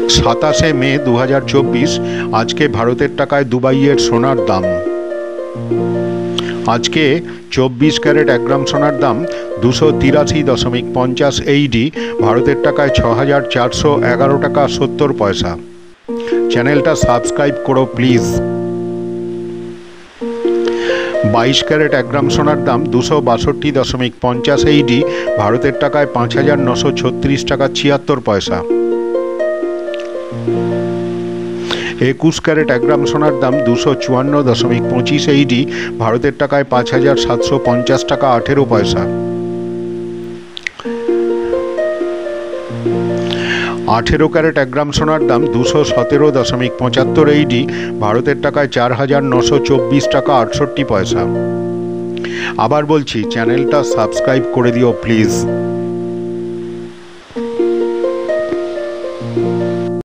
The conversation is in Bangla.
27 মে 2024 আজকে ভারতের টাকায় দুবাইয়ের সোনার দাম। আজকে 24 ক্যারেট 1 গ্রাম সোনার দাম 283.50 AED, ভারতের টাকায় 6411 টাকা 70 পয়সা। চ্যানেলটা সাবস্ক্রাইব করো প্লিজ। 22 ক্যারেট 1 গ্রাম সোনার দাম 262.50 AED, ভারতের টাকায় 5936 টাকা 76 পয়সা। 21 ক্যারেট 1 গ্রাম সোনার দাম 254.25 AED, ভারতের টাকায় 5750 টাকা 18 পয়সা। 18 ক্যারেট 1 গ্রাম সোনার দাম 217.75 AED, ভারতের টাকায় 4924 টাকা 68 পয়সা। আবার বলছি, চ্যানেলটা সাবস্ক্রাইব করে দিও প্লিজ।